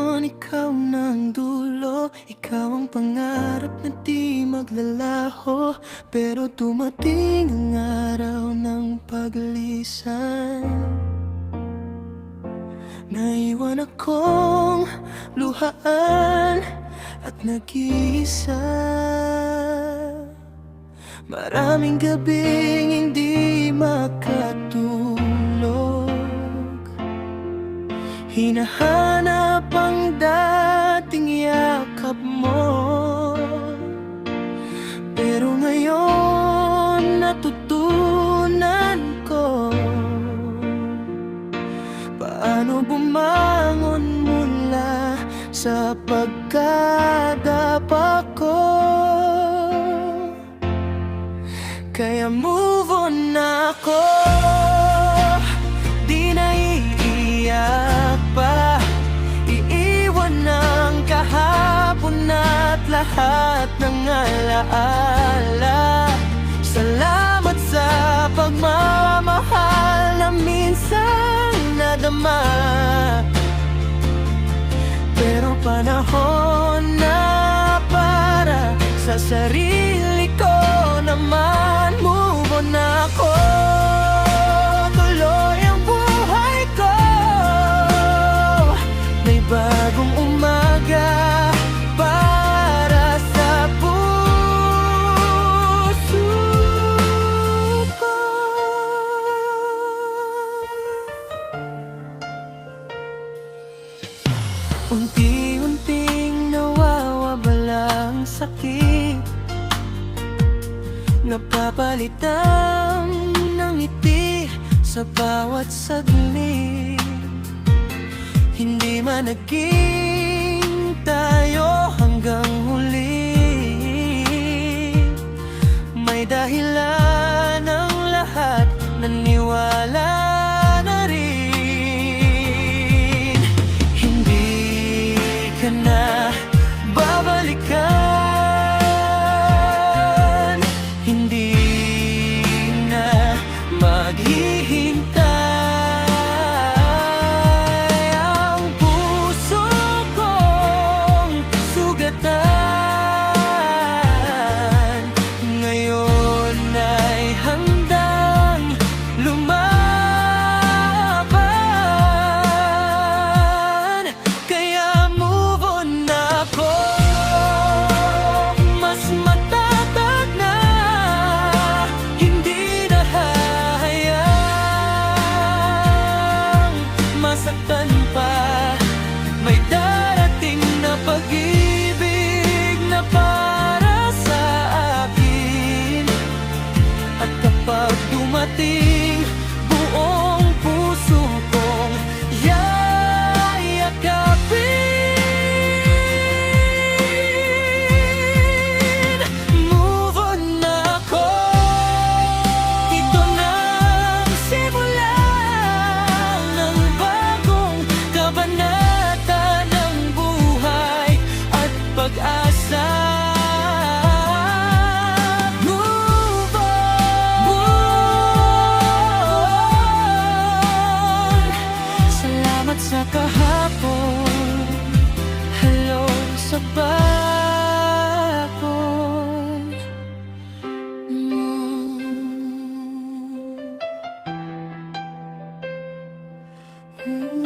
ngayon ikaw na ang dulo. Ikaw ang pangarap na di maglalaho. Pero dumating ang araw ng paglisan. Naiwan akong luhaan at nag-iisa. Maraming gabing hindi makatulog. Hinahanap ang dating yakap mo. Pero ngayon natutunan ko paano bumangon mula sa pagkadapa ko. Kaya move on na ako, di na iiyak pa. Iiwan ng kahapon at lahat ng alaala. Salamat sa pagmamahal na minsan nadama. Pero panahon na para sa sarili ko naman. Move on na ako, tuloy ang buhay ko. May bagong umaga para sa puso ko. Unti-unting nawawala ang sakit, napapalitan ng ngiti sa bawat saglit. Hindi man naging tayo hanggang huli, may dahilan ang lahat, naniwala na rin. Hindi ka na babalikan, hindi na maghihintay. Ang puso kong sugatan ngayon ay handang lumaban. Kaya move on na ako, mas matatag na. Hindi na hahayang masaktan pa. May darating na pag-ibig na para sa akin. At kapag dumating, buong puso kong yayakapin. Move on na ako, ito na ang simula ng bagong kabanata ng buhay at pag-asa. Move on. Salamat sa kahapon, hello sa bagong. Mm.